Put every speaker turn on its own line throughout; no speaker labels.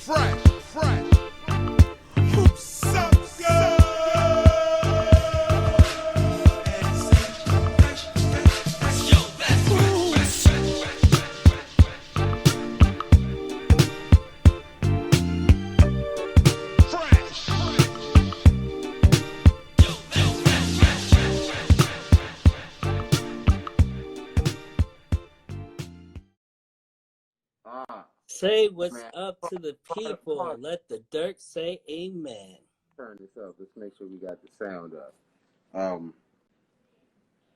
fresh. Who's up, good?
Say what's
Man,
up to the people. Let the dirt say amen.
Turn this up. Let's make sure we got the sound up.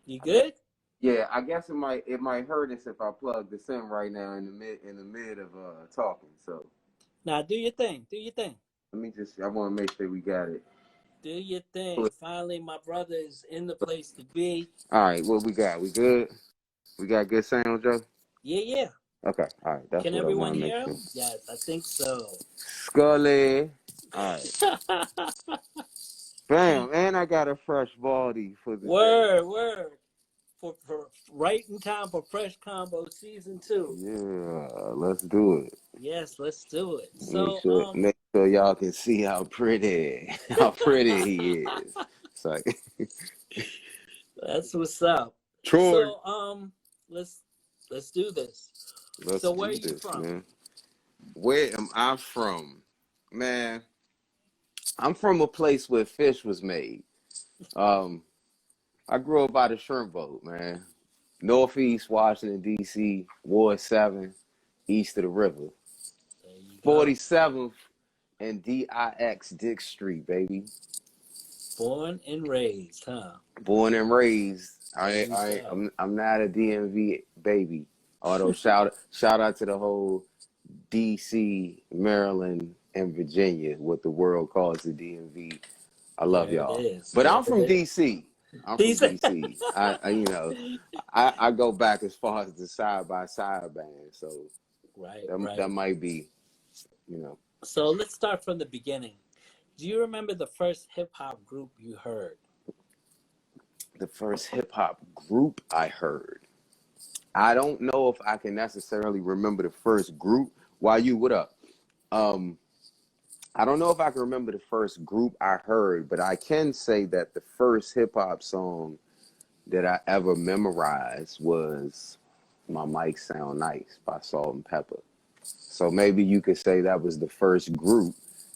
You good?
Yeah, I guess it might hurt us if I plug this in right now in the mid of talking. So
Now do your thing. Do your thing.
I want to make sure we got it.
Do your thing. Finally, my brother is in the place to be.
All right, what we got? We good? We got good sound, Joe?
Yeah.
Okay, all right. That's
Can
what
everyone
I want to
hear
make
him?
sure.
Yes, I think so.
Scully. All right. Bam, and I got a fresh baldy for the day.
Word. For right in time for Fresh Combo Season 2.
Yeah, let's do it.
Yes, let's do it.
Make sure y'all can see how pretty he is. It's like
that's what's up.
Troy.
So let's do this.
Let's
so where
do
are you
this,
from?
man. Where am I from? Man, I'm from a place where fish was made. I grew up by the shrimp boat, man. Northeast Washington, D.C., Ward 7, east of the river. 47th and DIX Dick Street, baby.
Born and raised, huh?
Born and raised. I'm not a DMV baby. Although shout out to the whole DC, Maryland, and Virginia, what the world calls the DMV. I love y'all. But I'm from DC. I'm from DC. I go back as far as the side by side band. So that might be,
So let's start from the beginning. Do you remember the first hip hop group you heard?
The first hip hop group I heard. I don't know if I can necessarily remember the first group. What up? I don't know if I can remember the first group I heard, but I can say that the first hip hop song that I ever memorized was My Mic Sound Nice by Salt and Pepper. So maybe you could say that was the first group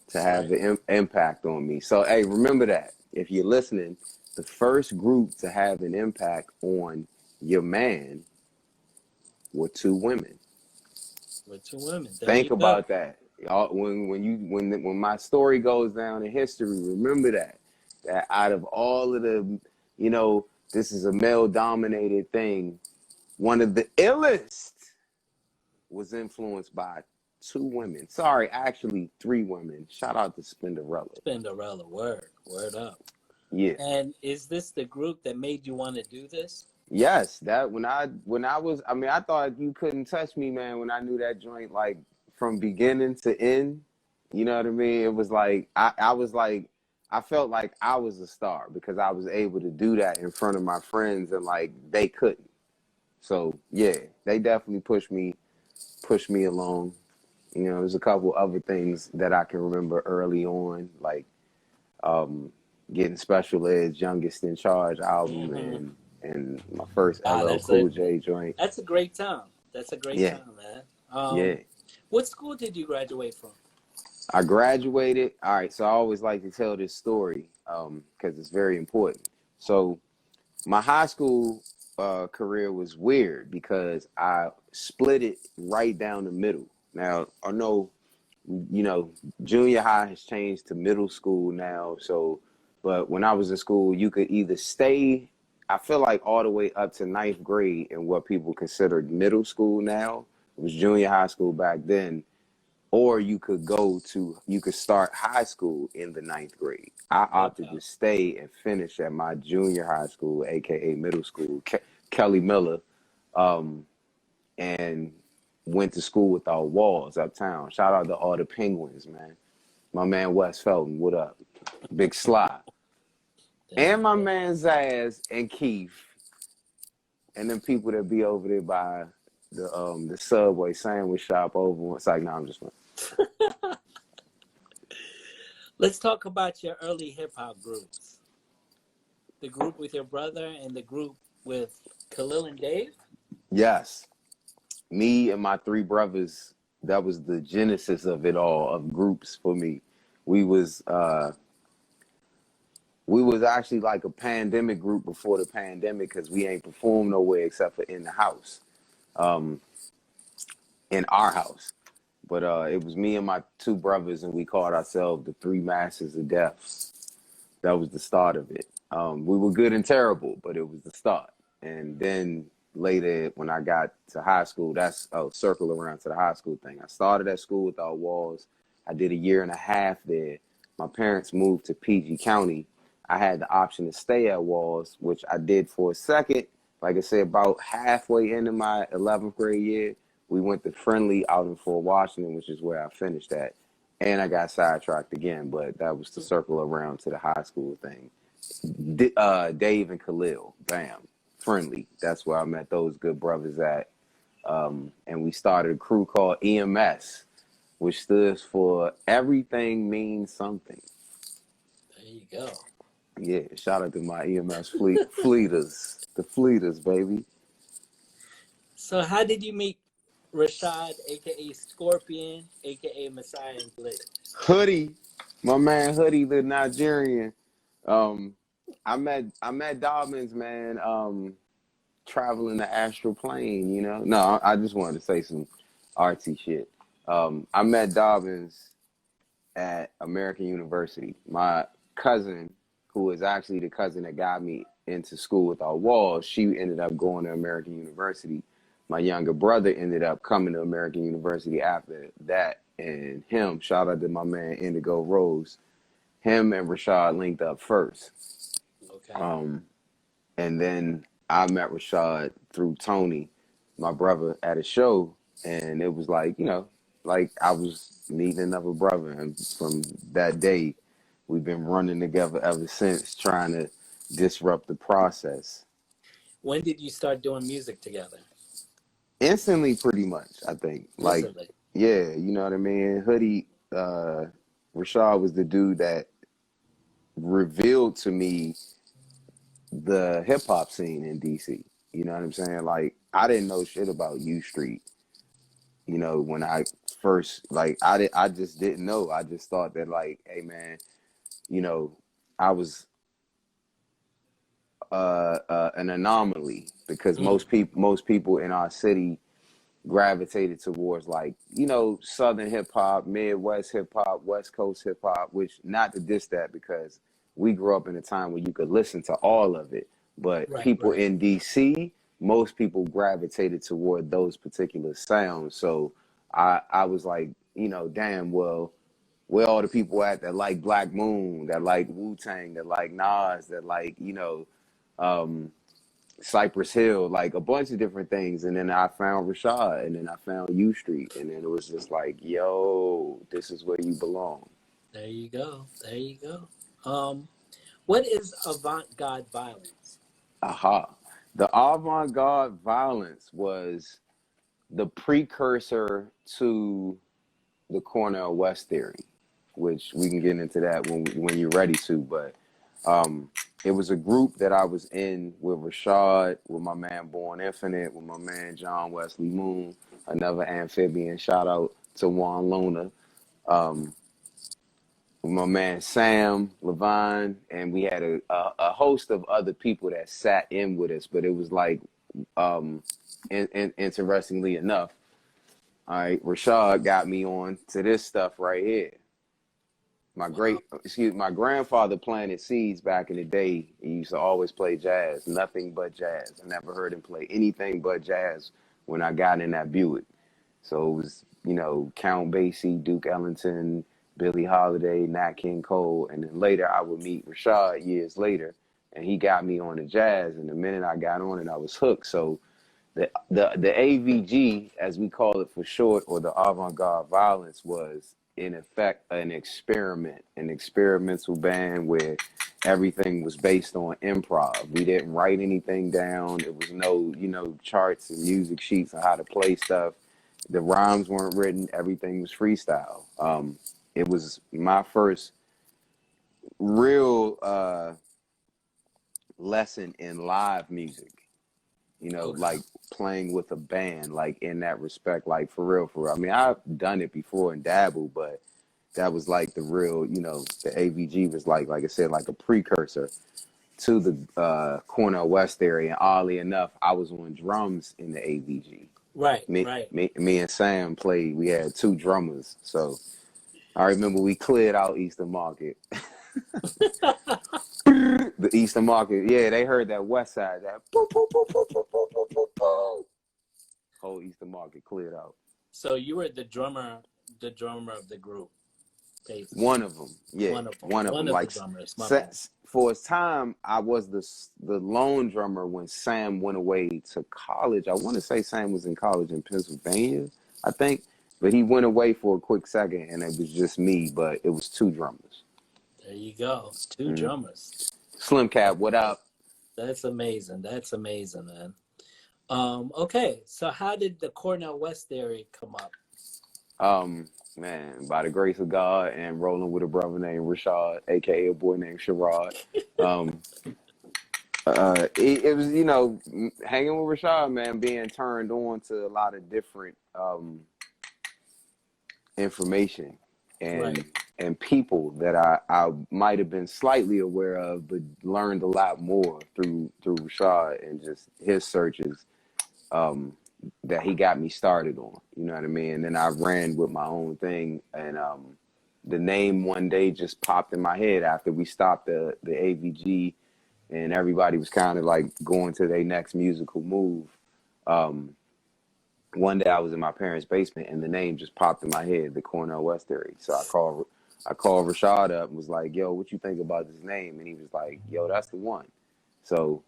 to have an impact on me. So, hey, remember that. If you're listening, the first group to have an impact on your man were two women. Think about that. Y'all, when my story goes down in history, remember that out of all of the, this is a male-dominated thing, one of the illest was influenced by two women. Sorry, actually 3 women. Shout out to Spinderella.
Word up.
Yeah.
And is this the group that made you want to do this?
Yes, that when I was, I thought you couldn't touch me, man, when I knew that joint, like, from beginning to end. You know what I mean? It was like, I was like, I felt like I was a star because I was able to do that in front of my friends and, like, they couldn't. So, yeah, they definitely pushed me along. There's a couple other things that I can remember early on, like getting Special Ed's Youngest in Charge album and my first LL Cool J joint.
That's a great time. Time, man. What school did you graduate from?
I graduated. All right, so I always like to tell this story because it's very important. So my high school career was weird because I split it right down the middle. Now, I know, junior high has changed to middle school now. So, but when I was in school, you could either stay, I feel like all the way up to 9th grade in what people considered middle school now. It was junior high school back then. Or you could start high school in the 9th grade. I opted to stay and finish at my junior high school, AKA middle school, Kelly Miller, and went to school without walls uptown. Shout out to all the Penguins, man. My man Wes Felton, what up? Big Sly. And my man Zaz and Keith. And then people that be over there by the Subway sandwich shop over. It's like, no, I'm just
Let's talk about your early hip hop groups. The group with your brother and the group with Khalil and Dave.
Yes, me and my three brothers. That was the genesis of it all, of groups for me. We was uh, we was actually like a pandemic group before the pandemic because we ain't performed nowhere except for in the house, um, in our house. But it was me and my two brothers, and we called ourselves the Three Masters of Death. That was the start of it. We were good and terrible, but it was the start. And then later, when I got to high school, that's circle around to the high school thing. I started at School Without Walls. I did a year and a half there. My parents moved to PG County. I had the option to stay at Walls, which I did for a second. Like I said, about halfway into my 11th grade year, we went to Friendly out in Fort Washington, which is where I finished at. And I got sidetracked again, but that was to circle around to the high school thing. Dave and Khalil, bam, Friendly. That's where I met those good brothers at. And we started a crew called EMS, which stood for Everything Means Something.
There you go.
Yeah, shout out to my EMS fleeters, the fleeters, baby.
So how did you meet Rashad, aka Scorpion, aka Messiah and Glitters?
Hoodie, my man Hoodie, the Nigerian. Um, I met Dobbins, man. Traveling the astral plane, you know. No, I just wanted to say some artsy shit. I met Dobbins at American University. My cousin, who is actually the cousin that got me into School Without Walls, she ended up going to American University. My younger brother ended up coming to American University after that, and him, shout out to my man Indigo Rose, him and Rashad linked up first.
Okay.
And then I met Rashad through Tony, my brother, at a show, and it was like, you know, like I was meeting another brother, and from that day, we've been running together ever since, trying to disrupt the process.
When did you start doing music together?
Instantly, pretty much, I think. Like,
Recently.
yeah, you know what I mean? Hoodie, Rashad was the dude that revealed to me the hip hop scene in DC. You know what I'm saying? Like, I didn't know shit about U Street. You know, when I first, like, I just didn't know. I just thought that, like, hey man, you know, I was an anomaly because most people in our city gravitated towards, like, you know, Southern hip hop, Midwest hip hop, West Coast hip hop, which, not to diss that, because we grew up in a time where you could listen to all of it. But
Right,
people
right.
in DC, most people gravitated toward those particular sounds. So I was like, you know, damn, well, where all the people at that like Black Moon, that like Wu-Tang, that like Nas, that like, you know, um, Cypress Hill, like a bunch of different things. And then I found Rashad, and then I found U Street, and then it was just like, yo, this is where you belong.
There you go. There you go. What is avant-garde violence?
Aha. The avant-garde violence was the precursor to the Cornel West Theory, which we can get into that when you're ready to. But it was a group that I was in with Rashad, with my man Born Infinite, with my man John Wesley Moon, another amphibian. Shout out to Juan Luna. Um, with my man Sam Levine, and we had a host of other people that sat in with us. But it was like, interestingly enough, all right, Rashad got me on to this stuff right here.
Wow.
My grandfather planted seeds back in the day. He used to always play jazz, nothing but jazz. I never heard him play anything but jazz when I got in that Buick. So it was, you know, Count Basie, Duke Ellington, Billie Holiday, Nat King Cole, and then later I would meet Rashad years later, and he got me on the jazz. And the minute I got on it, I was hooked. So the AVG, as we call it for short, or the avant-garde violence, was in effect an experimental band where everything was based on improv. We didn't write anything down. There was no, you know, charts and music sheets on how to play stuff. The rhymes weren't written. Everything was freestyle. It was my first real lesson in live music.
Okay.
Like playing with a band, like in that respect, like for real, for real. I mean, I've done it before and dabbled, but that was like the real, the AVG was like I said, like a precursor to the Cornel West Theory. And oddly enough, I was on drums in the AVG.
Right,
Me,
right.
me, me and Sam played. We had two drummers, so I remember we cleared out Eastern Market. The Eastern Market, yeah, they heard that West Side, that boop, boop, boop, boop, boop, boop, boop, boop, boop. Whole Eastern Market cleared out.
So you were the drummer of the group, basically.
One of them, yeah,
One of them.
one of
One
them.
of the
Like
drummers. My bad.
for his time, I was the lone drummer when Sam went away to college. I want to say Sam was in college in Pennsylvania, I think, but he went away for a quick second, and it was just me. But it was two drummers.
There you go. Two
Mm.
drummers.
Slim Cat, what up?
That's amazing. That's amazing, man. Okay, so how did the Cornel West Theory come up?
Man, by the grace of God and rolling with a brother named Rashad, aka a boy named Sherrod. It was, hanging with Rashad, man, being turned on to a lot of different information and
Right.
and people that I might have been slightly aware of, but learned a lot more through Rashad and just his searches that he got me started on. You know what I mean? And then I ran with my own thing, and the name one day just popped in my head after we stopped the AVG, and everybody was kind of like going to their next musical move. One day I was in my parents' basement, and the name just popped in my head, the Cornel West Theory. So I called Rashad up and was like, "Yo, what you think about this name?" And he was like, "Yo, that's the one." So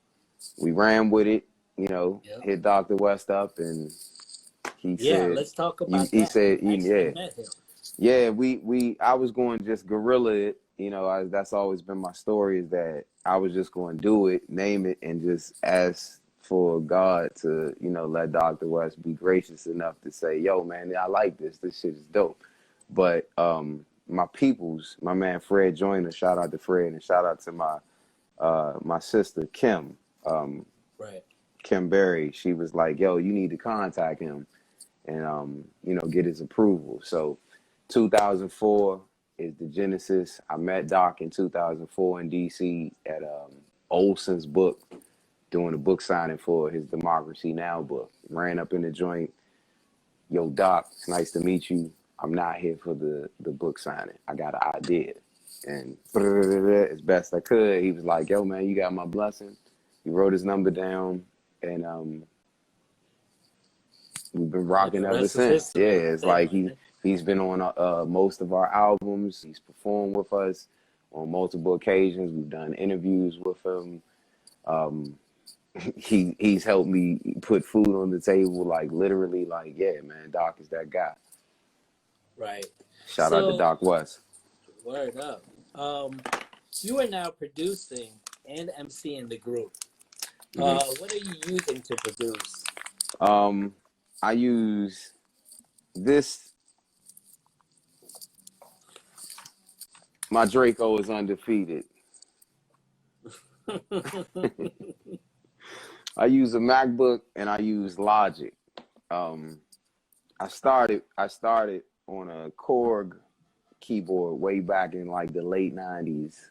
we ran with it,
Yep.
hit Dr. West up, and he
Yeah,
said,
let's talk about
he
that.
said,
I actually
yeah,
met him.
yeah, I was going to just guerrilla it, that's always been my story, is that I was just going to do it, name it, and just ask for God to, let Dr. West be gracious enough to say, "Yo, man, I like this shit is dope." But my peoples, my man Fred Joyner, shout out to Fred, and shout out to my sister Kim,
Right.
Kim Berry. She was like, "Yo, you need to contact him and get his approval." So 2004 is the genesis. I met Doc in 2004 in DC at Olson's book, doing a book signing for his Democracy Now! Book. Ran up in the joint. "Yo, Doc, it's nice to meet you. I'm not here for the book signing. I got an idea." And as best I could, he was like, "Yo, man, you got my blessing." He wrote his number down, and we've been
And
rocking
the
ever
rest is
since. Yeah,
history.
it's
There,
like
man.
he's been on most of our albums. He's performed with us on multiple occasions. We've done interviews with him. He's helped me put food on the table, like literally, like, yeah, man, Doc is that guy.
Right.
Shout out to
So,
Doc West.
word up. You are now producing and emceeing the group. What are you using to produce?
I use this. My Draco is undefeated. I use a MacBook and I use Logic. I started on a Korg keyboard way back in like the late 90s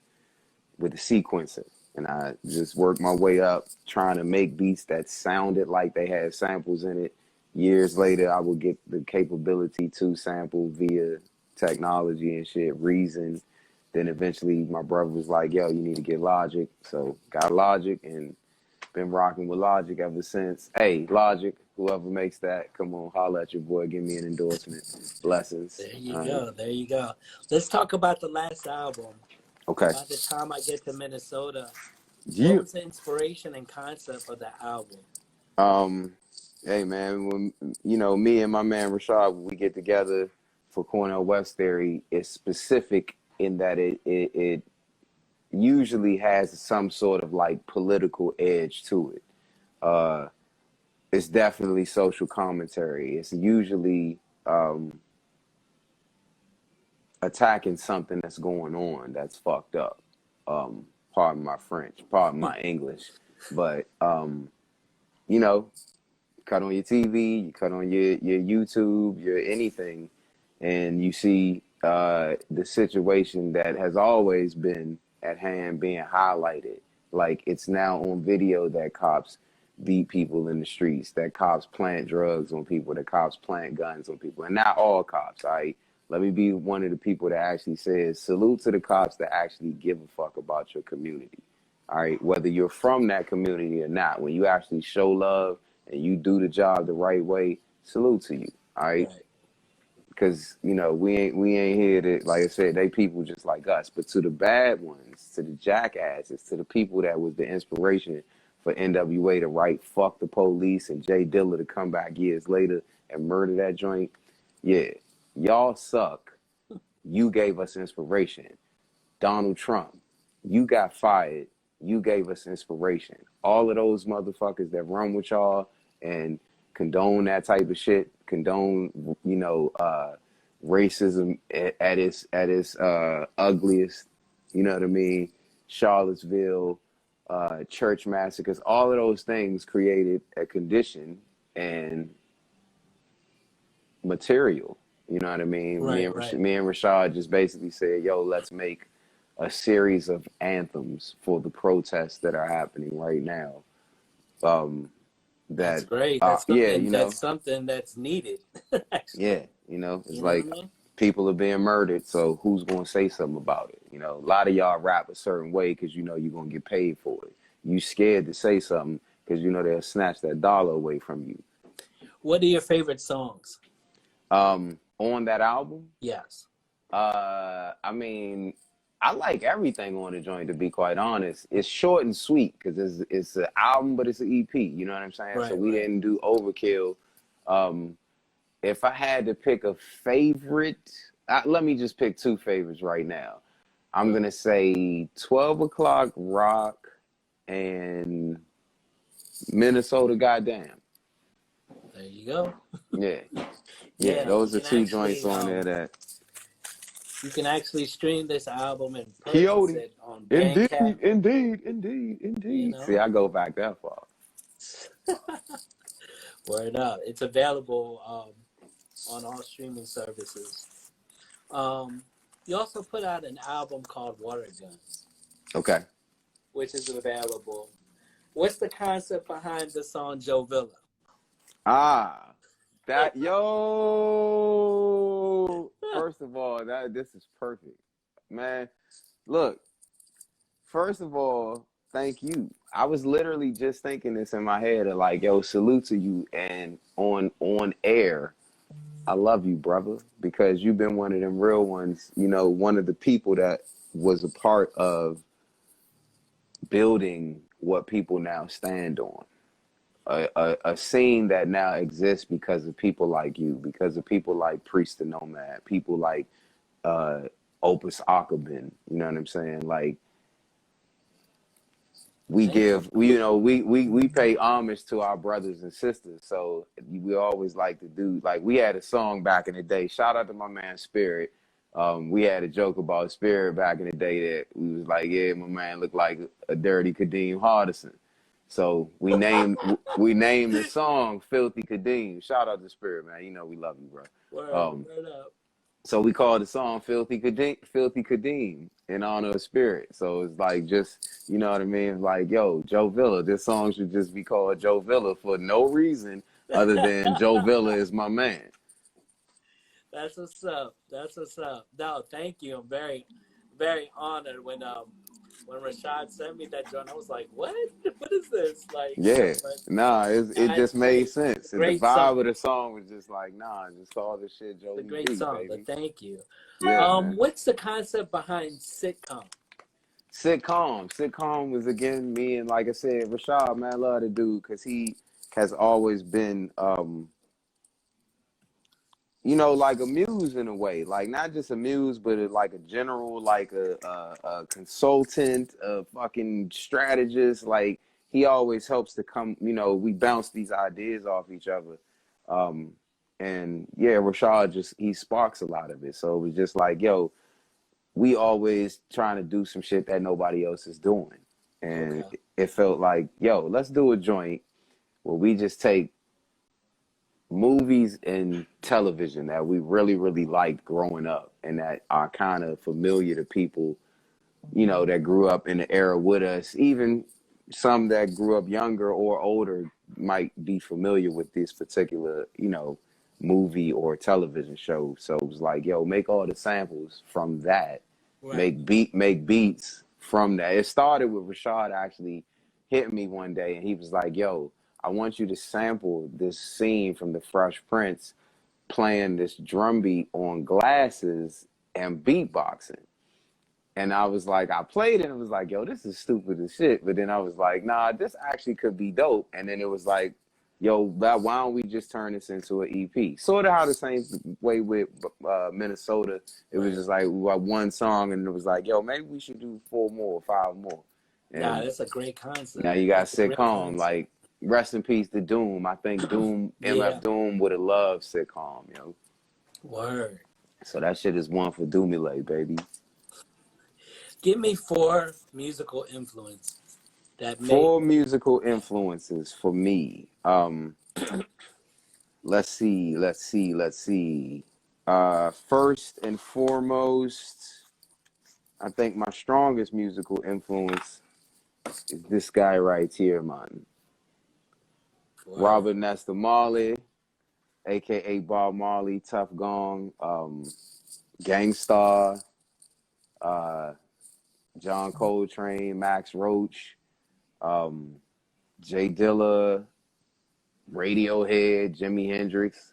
with a sequencer, and I just worked my way up trying to make beats that sounded like they had samples in it. Years later, I would get the capability to sample via technology and shit, Reason. Then eventually my brother was like, "Yo, you need to get Logic." So got Logic and been rocking with Logic ever since. Hey, Logic, whoever makes that, come on, holla at your boy, give me an endorsement. Blessings.
There you go. There you go. Let's talk about the last album.
Okay.
By the time I get to Minnesota, what
You
was the inspiration and concept of the album?
Hey man, when me and my man Rashad, when we get together for Cornel West Theory, it's specific in that it usually has some sort of like political edge to it. It's definitely social commentary. It's usually attacking something that's going on that's fucked up. Pardon my French, pardon my English, but you know, cut on your TV, you cut on your YouTube, your anything, and you see the situation that has always been at hand being highlighted. Like it's now on video that cops beat people in the streets, that cops plant drugs on people, that cops plant guns on people, and not all cops. All right, let me be one of the people that actually says salute to the cops that actually give a fuck about your community. All right, whether you're from that community or not, when you actually show love and you do the job the right way, salute to you. All right.
Right.
Because you know we ain't here to, like I said, they people just like us. But to the bad ones, to the jackasses, to the people that was the inspiration for NWA to write "fuck the police" and Jay Dilla to come back years later and murder that joint, yeah, y'all suck. You gave us inspiration. Donald Trump, you got fired. You gave us inspiration. All of those motherfuckers that run with y'all and condone that type of shit, condone, you know, racism at its ugliest, you know what I mean? Charlottesville, church massacres, all of those things created a condition and material, you know what I mean?
Right.
Me and Rashad just basically said, yo, let's make a series of anthems for the protests that are happening right now.
That's
That
great.
yeah, you know,
That's something that's needed. Actually.
yeah, you know, it's
You know
like
what I mean?
people are being murdered, so who's gonna say something about it? You know, a lot of y'all rap a certain way because you know you're gonna get paid for it. You scared to say something because you know they'll snatch that dollar away from you.
What are your favorite songs?
On that album,
Yes.
I mean, I like everything on the joint, to be quite honest. It's short and sweet because it's an album, but it's an EP. You know what I'm saying? So we didn't do overkill. If I had to pick a favorite, let me just pick two favorites right now. I'm gonna say 12 O'Clock Rock and Minnesota Goddamn.
There you go.
Yeah,
Yeah,
those
you
are
can
two
actually
joints on there that.
you can actually stream this album and purchase
Coyote.
it on
Indeed,
Bandcamp.
indeed.
You know,
See, I go back that far.
word up. It's available on all streaming services. You also put out an album called Water Gun,
Okay.
which is available. What's the concept behind the song Joe Villa?
Ah, that yo. First of all, this is perfect, man. Look, first of all, thank you. I was literally just thinking this in my head of like, yo, salute to you, and on air, I love you, brother, because you've been one of them real ones. You know, one of the people that was a part of building what people now stand on. A scene that now exists because of people like you, because of people like Priest and Nomad, people like Opus Akabin. You know what I'm saying? Like we pay homage to our brothers and sisters. So we always like to do, like, we had a song back in the day. Shout out to my man Spirit. We had a joke about Spirit back in the day that we was like, yeah, my man looked like a dirty Kadeem Hardison. So we named the song Filthy Kadeem. Shout out to Spirit, man. You know we love you, bro.
Word up.
So we called the song Filthy Kadeem in honor of Spirit. So it's like, just, you know what I mean? Like, yo, Joe Villa, this song should just be called Joe Villa for no reason other than Joe Villa is my man.
That's what's up. No, thank you. I'm very, very honored when Rashad sent me that joint. I was like, what? What is this? Like,
Yeah. It just made sense. And the vibe
song.
of the song was just like, nah, just all the shit Joe
It's a
be,
great song,
baby.
but thank you.
Yeah, man.
What's the concept behind sitcom?
Sitcom was, again, me and, like I said, Rashad, man, I love the dude because he has always been, you know, like amused in a way, like not just amused, but like a general, like a consultant, a fucking strategist. Like he always helps to come, you know, we bounce these ideas off each other. And yeah, Rashad he sparks a lot of it. So it was just like, yo, we always trying to do some shit that nobody else is doing. And
Okay.
it felt like, yo, let's do a joint where we just take movies and television that we really, really liked growing up and that are kind of familiar to people, you know, that grew up in the era with us. Even some that grew up younger or older might be familiar with this particular, you know, movie or television show. So it was like, yo, make all the samples from that,
Right.
make beats from that. It started with Rashad actually hitting me one day and he was like, yo, I want you to sample this scene from the Fresh Prince playing this drum beat on glasses and beatboxing. And I was like, I played it and was like, yo, this is stupid as shit. But then I was like, nah, this actually could be dope. And then it was like, yo, why don't we just turn this into an EP? Sort of how the same way with Minnesota. It was
Right.
just like one song and it was like, yo, maybe we should do 4 more, 5 more.
Nah,
And
that's a great concept.
now you got
That's a great
sitcom,
concept.
like rest in peace to Doom. I think Doom,
Yeah.
MF Doom would have loved sitcom, yo.
Word.
So that shit is one for Doomile, baby.
Give me 4 musical influences that made.
4 musical influences for me. Let's see. First and foremost, I think my strongest musical influence is this guy right here, man.
Word.
Robert Nesta Marley, aka Bob Marley, Tough Gong, Gangstar, John Coltrane, Max Roach, Jay Dilla, Radiohead, Jimi Hendrix,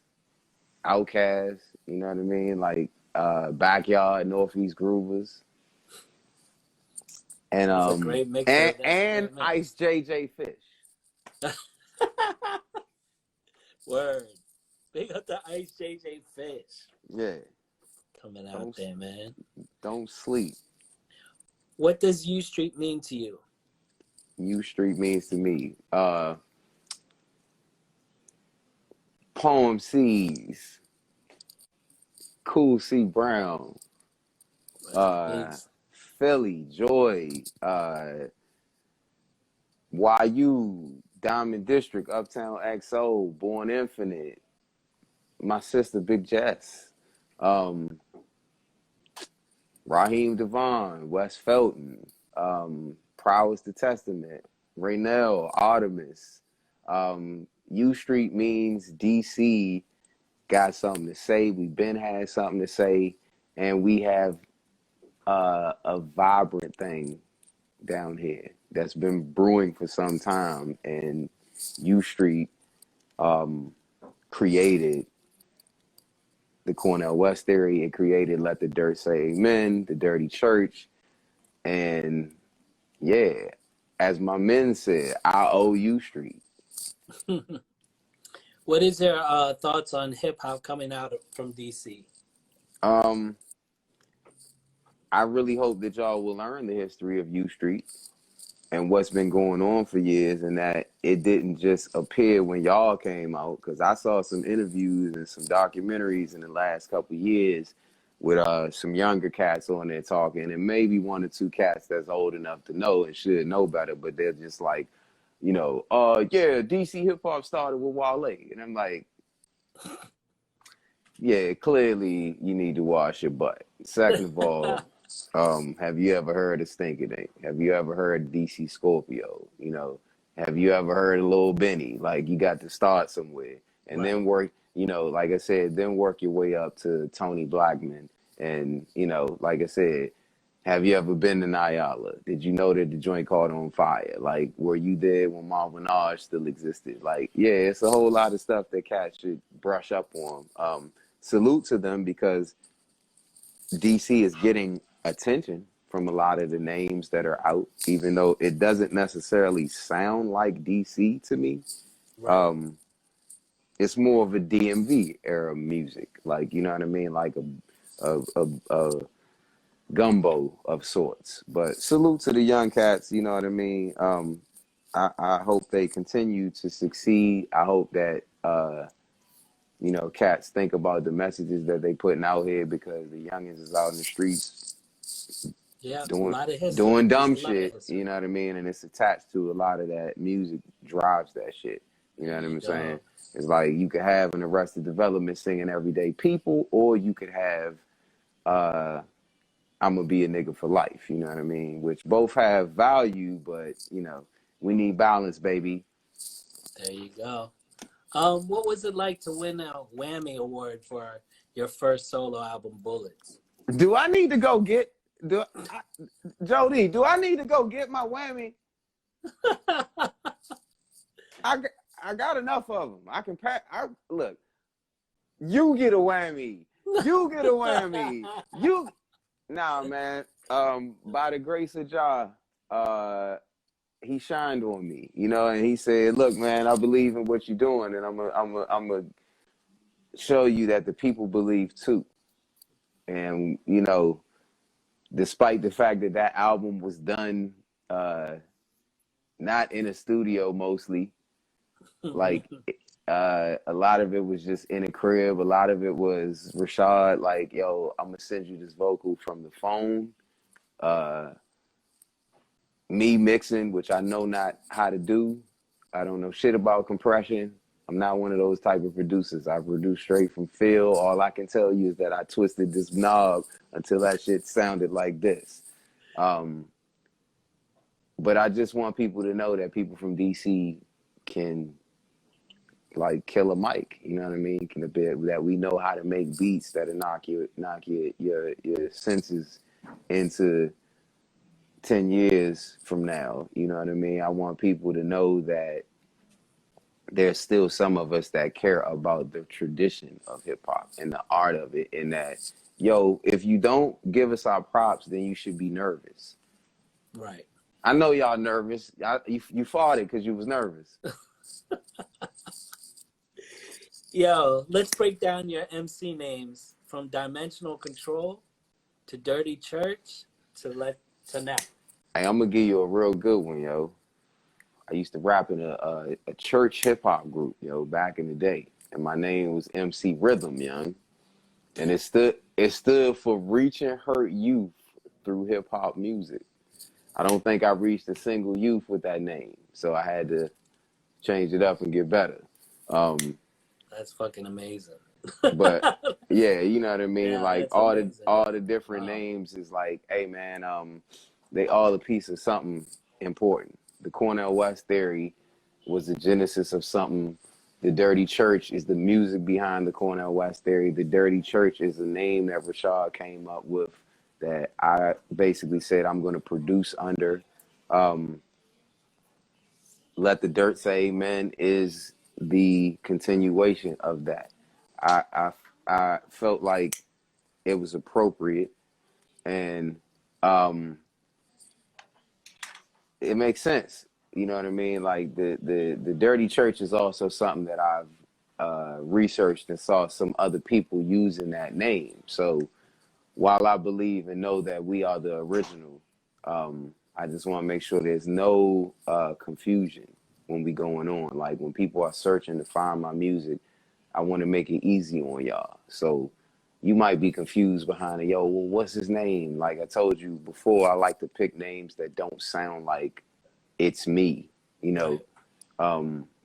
Outkast, you know what I mean? Like Backyard, Northeast Groovers. And
That's a great mixture. That's a
and
great mix.
Ice JJ Fish.
Word. Big up the Ice JJ Fish.
Yeah.
Coming out there, man.
Don't sleep.
What does U Street mean to you?
U Street means to me. Poem C's, Cool C Brown, Philly, Joy, YU, Diamond District, Uptown XO, Born Infinite, my sister Big Jess, Raheem Devon, West Felton, Prowess the Testament, Raynell, Artemis. U Street means DC got something to say. We've been had something to say, and we have a vibrant thing down here that's been brewing for some time. And U Street created the Cornel West Theory. It created Letthedirtsayamen, the Dirty Church, and yeah, as my men said, I owe U Street.
What is your thoughts on hip hop coming out from DC?
I really hope that y'all will learn the history of U Street and what's been going on for years, and that it didn't just appear when y'all came out. Because I saw some interviews and some documentaries in the last couple of years with some younger cats on there talking, and maybe 1 or 2 cats that's old enough to know and should know better, but they're just like, you know, yeah, DC hip hop started with Wale. And I'm like, yeah, clearly you need to wash your butt. Second of all, have you ever heard of Stinkadink? Have you ever heard of DC Scorpio? You know, have you ever heard of Lil Benny? Like, you got to start somewhere and
Right.
then work, you know, like I said, then work your way up to Tony Blackman. And, you know, like I said, have you ever been to Nyala? Did you know that the joint caught on fire? Like, were you there when Marvin Arge still existed? Like, yeah, it's a whole lot of stuff that cats should brush up on. Salute to them, because DC is getting attention from a lot of the names that are out, even though it doesn't necessarily sound like DC to me.
Right.
It's more of a DMV era music, like, you know what I mean, like a gumbo of sorts. But salute to the young cats, you know what I mean. I hope they continue to succeed. I hope that you know, cats think about the messages that they putting out here, because the youngins is out in the streets
Yeah, it's a
doing
lot of history.
doing
There's
dumb
a lot of
shit,
history.
you know what I mean? And it's attached to a lot of that music drives that shit. You know
There
what
you
I'm saying?
go.
It's like you could have an Arrested Development singing Everyday People, or you could have I'm gonna be a nigga for life, you know what I mean? Which both have value, but you know, we need balance, baby.
There you go. What was it like to win a Whammy Award for your first solo album, Bullets?
Do I need to go get Jody, do I need to go get my whammy? I, I got enough of them. I can pack. Look, you get a whammy. You get a whammy. Nah, man. By the grace of Jah, he shined on me, you know, and he said, "Look, man, I believe in what you're doing, and I'm gonna show you that the people believe too." And you know, despite the fact that that album was done, not in a studio mostly, like a lot of it was just in a crib. A lot of it was Rashad like, "Yo, I'm gonna send you this vocal from the phone." Uh, Me mixing, which I know not how to do. I don't know shit about compression. I'm not one of those type of producers. I produce straight from feel. All I can tell you is that I twisted this knob until that shit sounded like this. Um, but I just want people to know that people from DC can like kill a mic. You know what I mean? Can a bit that we know how to make beats that'll knock your senses into 10 years from now. You know what I mean? I want people to know that there's still some of us that care about the tradition of hip hop and the art of it, and that, yo, if you don't give us our props, then you should be nervous.
Right.
I know y'all nervous. You fought it because you was nervous.
Yo, let's break down your MC names from Dimensional Control to Dirty Church to now.
Hey, I'm gonna give you a real good one, yo. I used to rap in a church hip hop group, yo, back in the day, and my name was MC Rhythm, young, and it stood for Reach and Hurt Youth through hip hop music. I don't think I reached a single youth with that name, so I had to change it up and get better. Um,
That's fucking amazing.
but yeah, you know what I mean.
Yeah,
Like
that's amazing.
all the different
Wow.
names is like, hey man, they all a piece of something important. The Cornel West Theory was the genesis of something. The Dirty Church is the music behind the Cornel West Theory. The Dirty Church is the name that Rashad came up with that I basically said I'm going to produce under. Let the Dirt Say Amen is the continuation of that. I, I, I felt like it was appropriate, and it makes sense. You know what I mean? Like the Dirty Church is also something that I've researched and saw some other people using that name. So while I believe and know that we are the original, I just want to make sure there's no confusion when we going on. Like when people are searching to find my music, I want to make it easy on y'all. So you might be confused behind it. Yo, well, what's his name? Like I told you before, I like to pick names that don't sound like it's me, you know,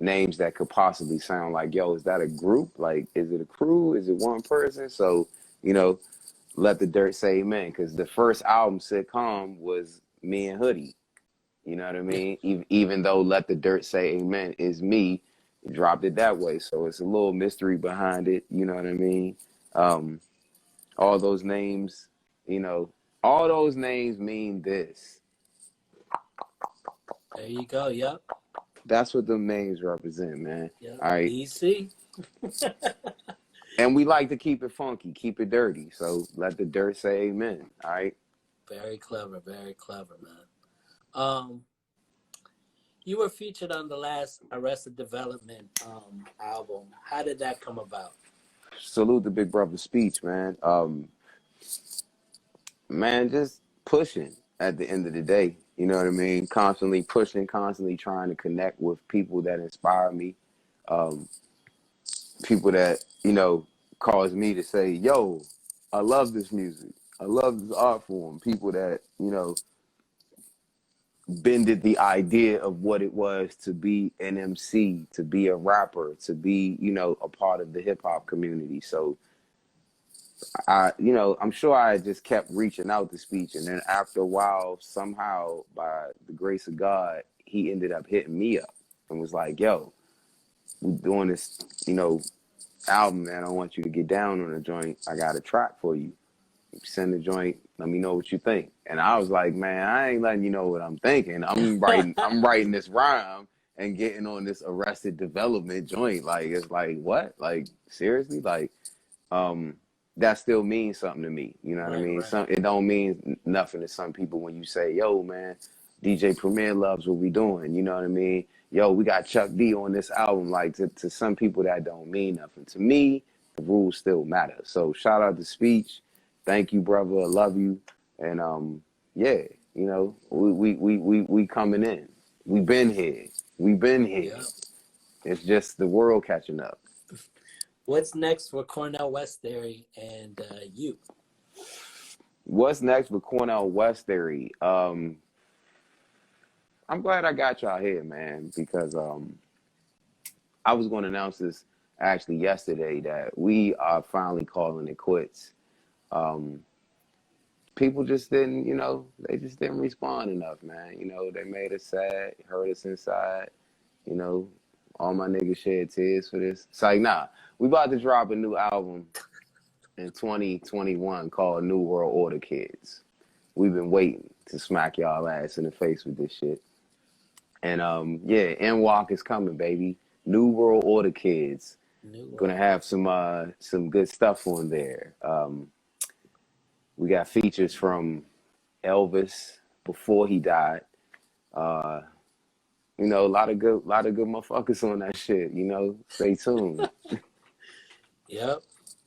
names that could possibly sound like, yo, is that a group? Like, is it a crew? Is it one person? So, you know, Let the Dirt Say Amen, because the first album, Sitcom, was me and Hoodie. You know what I mean? Even though Let the Dirt Say Amen is me, dropped it that way. So it's a little mystery behind it. You know what I mean? All those names, you know, all those names mean this.
There you go. Yep.
That's what them names represent, man.
Yep.
All right.
DC.
And we like to keep it funky, keep it dirty. So let the dirt say amen. All right.
Very clever. Very clever, man. You were featured on the last Arrested Development album. How did that come about?
Salute the Big Brother speech, man. Man, just pushing at the end of the day. You know what I mean? Constantly pushing, constantly trying to connect with people that inspire me. People that, you know, cause me to say, yo, I love this music. I love this art form. People that, you know, bended the idea of what it was to be an MC, to be a rapper, to be, you know, a part of the hip hop community. So I'm sure I just kept reaching out to Speech, and then after a while, somehow, by the grace of God, he ended up hitting me up and was like, "Yo, we doing this, you know, album, man. I want you to get down on the joint. I got a track for you. Send the joint. Let me know what you think." And I was like, "Man, I ain't letting you know what I'm thinking. I'm writing this rhyme and getting on this Arrested Development joint. Like, it's like, what? Like, seriously? Like, that still means something to me. You know what I mean?
Right.
It don't mean nothing to some people when you say, yo, man, DJ Premier loves what we doing. You know what I mean? Yo, we got Chuck D on this album. Like, to some people, that don't mean nothing. To me, the rules still matter. So shout out to Speech. Thank you, brother. I love you. And yeah, you know, we coming in. We been here. We been here.
Yep.
It's just the world catching up.
What's next for Cornel West Theory and you?
What's next with Cornel West Theory? I'm glad I got y'all here, man, because I was going to announce this actually yesterday that we are finally calling it quits. People just didn't, you know, they just didn't respond enough, man. You know, they made us sad, hurt us inside. You know, all my niggas shed tears for this. It's like, nah, we about to drop a new album in 2021 called New World Order Kids. We've been waiting to smack y'all ass in the face with this shit. And yeah, NWalk is coming, baby. New World Order Kids. Gonna have some good stuff on there. We got features from Elvis before he died. You know, a lot of good motherfuckers on that shit. You know, stay tuned.
Yep,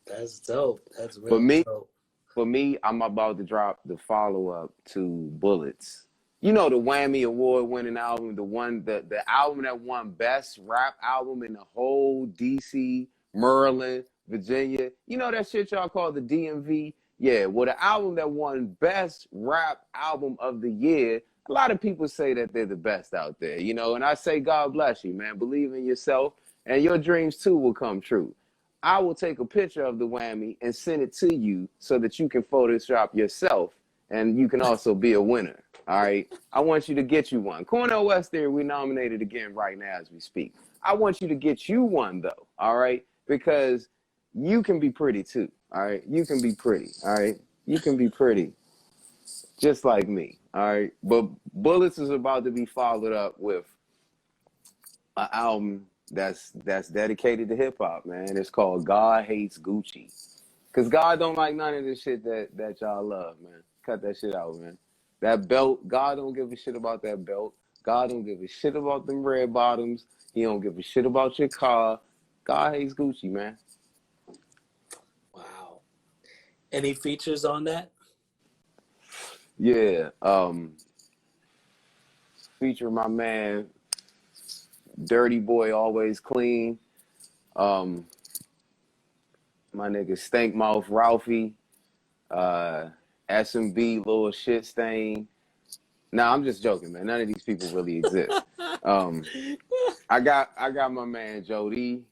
that's dope. That's really dope.
For me, I'm about to drop the follow-up to Bullets. You know, the Whammy Award-winning album, the album that won Best Rap Album in the whole DC, Maryland, Virginia. You know that shit y'all call the DMV? Yeah, well, the album that won Best Rap Album of the Year, a lot of people say that they're the best out there, you know, and I say, God bless you, man. Believe in yourself, and your dreams, too, will come true. I will take a picture of the Whammy and send it to you so that you can Photoshop yourself, and you can also be a winner, all right? I want you to get you one. Cornel West Theory, we nominated again right now as we speak. I want you to get you one, though, all right? Because you can be pretty, too, all right? You can be pretty, all right? You can be pretty, just like me, all right? But Bullets is about to be followed up with an album that's dedicated to hip hop, man. It's called God Hates Gucci. Cause God don't like none of this shit that y'all love, man. Cut that shit out, man. That belt, God don't give a shit about that belt. God don't give a shit about them red bottoms. He don't give a shit about your car. God hates Gucci, man.
Wow. Any features on that?
Yeah. Feature my man Dirty Boy Always Clean. My nigga Stank Mouth Ralphie. S&B Little Shit Stain. Nah, I'm just joking, man. None of these people really exist. I got my man Jody.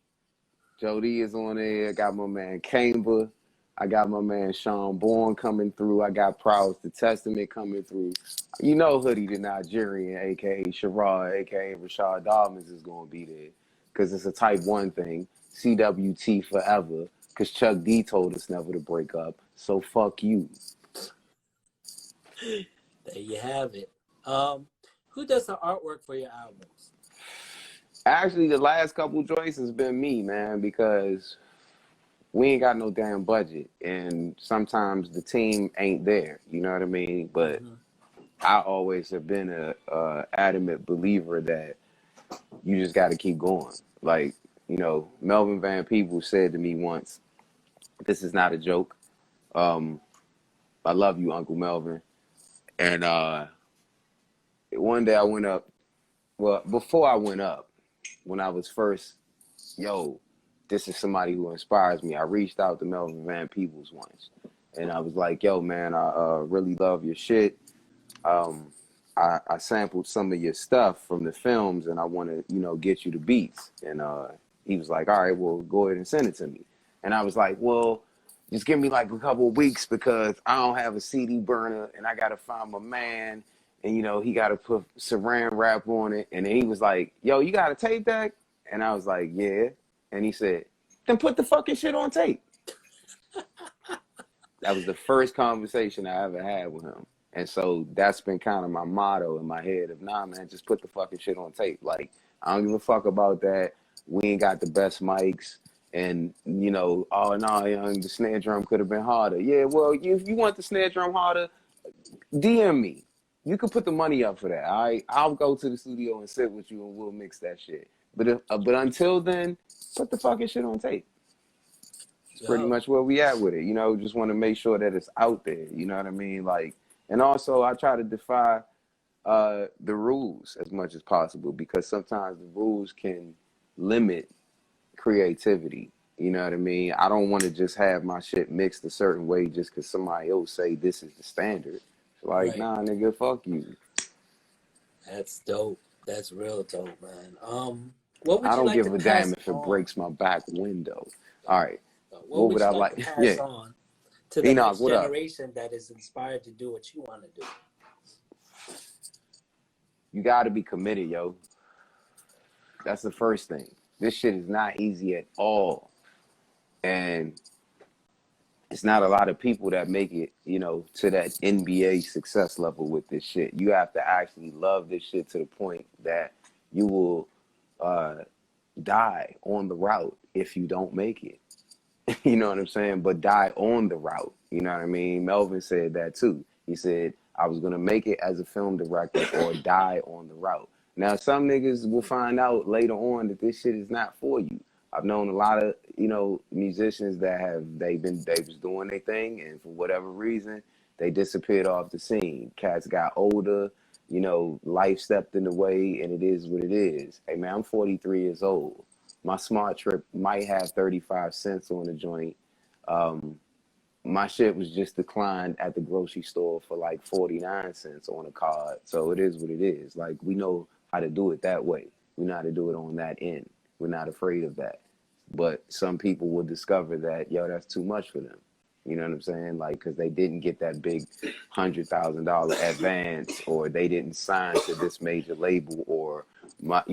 Jody is on there. I got my man Camber. I got my man Sean Bourne coming through. I got Prowls the Testament coming through. You know Hoodie the Nigerian, a.k.a. Sherrod, a.k.a. Rashad Dobbins is going to be there because it's a type 1 thing. CWT forever because Chuck D told us never to break up. So fuck you.
There you have it. Who does the artwork for your albums?
Actually, the last couple joints has been me, man, because we ain't got no damn budget, and sometimes the team ain't there. You know what I mean? But I always have been a adamant believer that you just got to keep going. Like, you know, Melvin Van Peebles said to me once, "This is not a joke. I love you, Uncle Melvin." And one day I went up. Well, before I went up, when I was first, this is somebody who inspires me. I reached out to Melvin Van Peebles once. and I was like, yo, man, I really love your shit. Um, I sampled some of your stuff from the films, and I want to, get you the beats. And he was like, all right, well, go ahead and send it to me. And I was like, well, just give me like a couple of weeks because I don't have a CD burner, and I got to find my man, and he got to put saran wrap on it. And then he was like, yo, you got a tape deck? And I was like, yeah. And he said, then put the fucking shit on tape. That was the first conversation I ever had with him. And so that's been kind of my motto in my head of, nah, man, just put the fucking shit on tape. Like, I don't give a fuck about that. We ain't got the best mics. And, oh, no, the snare drum could have been harder. Yeah, well, if you want the snare drum harder, DM me. You can put the money up for that, all right? I'll go to the studio and sit with you and we'll mix that shit. But until then, put the fucking shit on tape. It's pretty much where we at with it. Just want to make sure that it's out there. You know what I mean? Like, and also I try to defy the rules as much as possible because sometimes the rules can limit creativity. You know what I mean? I don't want to just have my shit mixed a certain way just because somebody else say this is the standard. Like, right. Nah, nigga, fuck you.
That's dope. That's real dope, man. What would
I
you
don't
like
give
to
a
pass
damn if it
on?
breaks my back window. All right.
What would you like to pass on to the
Enoch,
next generation that is inspired to do what you want to do?
You got to be committed, yo. That's the first thing. This shit is not easy at all. And it's not a lot of people that make it, to that NBA success level with this shit. You have to actually love this shit to the point that you will die on the route if you don't make it. You know what I'm saying? But die on the route. You know what I mean? Melvin said that too. He said, I was going to make it as a film director or die on the route. Now, some niggas will find out later on that this shit is not for you. I've known a lot of, musicians that they was doing their thing, and for whatever reason, they disappeared off the scene. Cats got older, life stepped in the way, and it is what it is. Hey, man, I'm 43 years old. My smart trip might have 35 cents on the joint. My shit was just declined at the grocery store for like 49 cents on a card. So it is what it is. Like, we know how to do it that way. We know how to do it on that end. We're not afraid of that. But some people will discover that, yo, that's too much for them. You know what I'm saying? Like, because they didn't get that big $100,000 advance, or they didn't sign to this major label, or I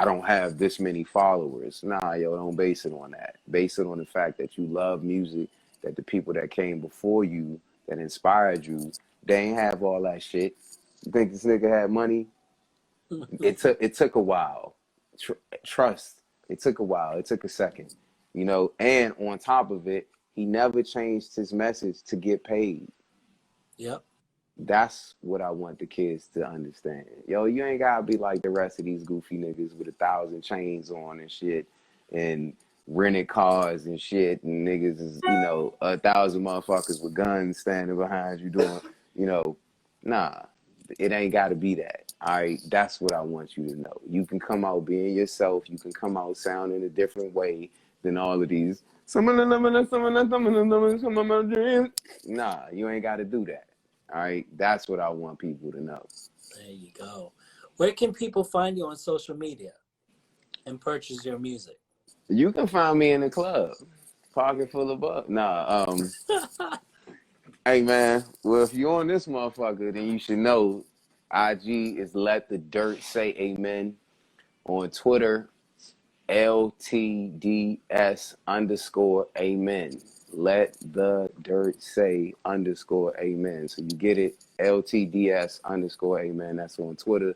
don't have this many followers. Nah, yo, don't base it on that. Base it on the fact that you love music, that the people that came before you, that inspired you, they ain't have all that shit. You think this nigga had money? It took a while. Trust. It took a while. It took a second. And on top of it, he never changed his message to get paid.
Yep.
That's what I want the kids to understand. Yo, you ain't gotta be like the rest of these goofy niggas with 1,000 chains on and shit, and rented cars and shit, and niggas is, 1,000 motherfuckers with guns standing behind you doing, nah, it ain't gotta be that. All right, that's what I want you to know. You can come out being yourself. You can come out sounding a different way than all of these. Nah, you ain't gotta do that. All right, that's what I want people to know.
There you go. Where can people find you on social media and purchase your music?
You can find me in the club, pocket full of bucks. Nah, hey man, well, if you're on this motherfucker, then you should know IG is Letthedirtsayamen. On Twitter, LTDS_Amen. Let the dirt say _Amen. So you get it, LTDS_Amen. That's on Twitter.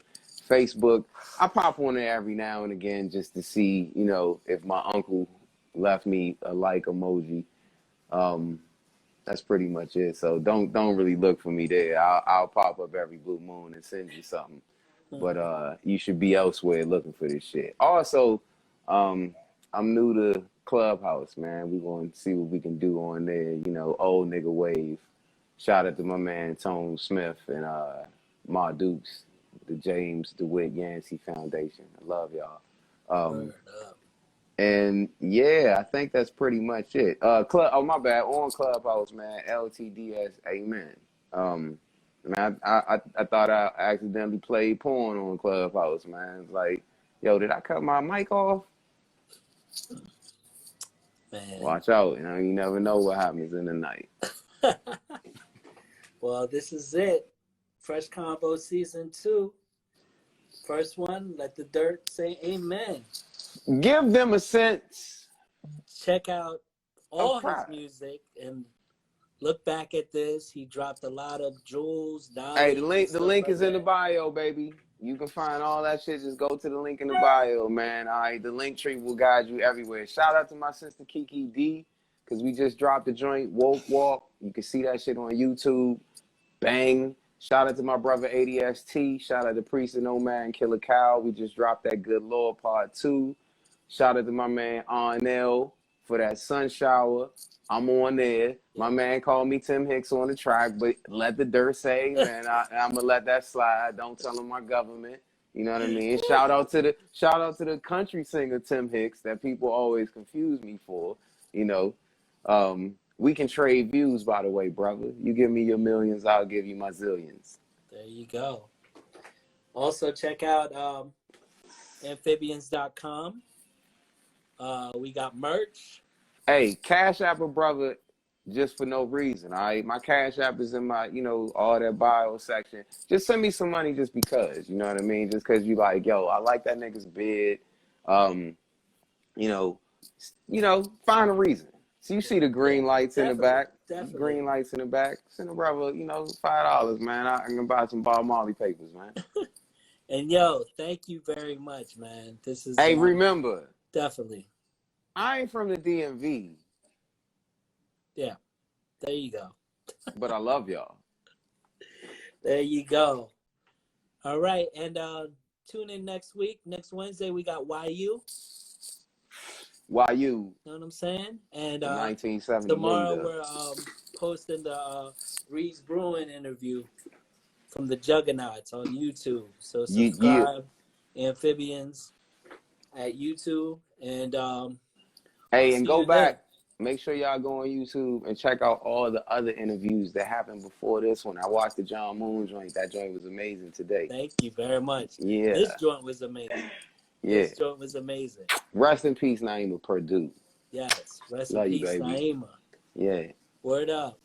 Facebook, I pop on there every now and again just to see, if my uncle left me a like emoji. That's pretty much it. So don't really look for me there. I'll pop up every blue moon and send you something. But you should be elsewhere looking for this shit. Also, I'm new to Clubhouse, man. We going to see what we can do on there. Old nigga wave. Shout out to my man Tone Smith and Ma Dukes, the James DeWitt Yancey Foundation. I love y'all. And yeah, I think that's pretty much it. Oh my bad, on Clubhouse, man. Letthedirtsayamen. Man, I thought I accidentally played porn on Clubhouse, man. It's like, yo, did I cut my mic off?
Man.
Watch out, you never know what happens in the night.
Well, this is it. Fresh Convo Season 2. First one, Let the Dirt Say Amen.
Give them a sense.
Check out all his
pride.
music and look back at this. He dropped a lot of jewels, knowledge.
Hey, the link
like
is in the bio, baby. You can find all that shit. Just go to the link in the bio, man. All right, the link tree will guide you everywhere. Shout out to my sister Kiki D, because we just dropped the joint, Woke Walk. You can see that shit on YouTube. Bang. Shout out to my brother ADST. Shout out to Priest and Nomad Killer Cow. We just dropped that Good Lord Part 2. Shout out to my man Cornell for that Sun Shower. I'm on there. My man called me Tim Hicks on the track, but let the dirt say, man, I'm gonna let that slide. Don't tell him my government. You know what I mean? Shout out to the country singer Tim Hicks that people always confuse me for. We can trade views, by the way, brother. You give me your millions, I'll give you my zillions.
There you go. Also check out amphibians.com. We got merch.
Hey, Cash App a brother just for no reason, all right? My Cash App is in my, all that bio section. Just send me some money just because, you know what I mean? Just because you like, yo, I like that nigga's bid. Find a reason. So you see the green lights in the back.
Definitely.
Green lights in the back. Send a brother, $5, man. I can buy some Bob Marley papers, man.
And yo, thank you very much, man. This is
Hey, remember.
Definitely.
I ain't from the DMV.
Yeah, there you go.
But I love y'all.
There you go. All right, and tune in next week. Next Wednesday, we got YU.
YU.
Know what I'm saying? And
1970
tomorrow
leader.
we're posting the Reese Bruin interview from the Juggernauts on YouTube. So subscribe, Amphibians at YouTube, and
hey, and go back. Make sure y'all go on YouTube and check out all the other interviews that happened before this one. I watched the John Moon joint. That joint was amazing today.
Thank you very much.
Yeah.
This joint was amazing.
Yeah.
This joint was amazing.
Rest in peace, Naima Purdue.
Yes. Rest
Love
in
you,
peace,
baby.
Naima.
Yeah.
Word up.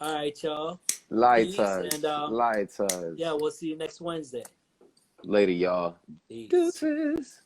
All right, y'all.
Lights us.
Yeah, we'll see you next Wednesday.
Later, y'all.
Peace.
Deuces.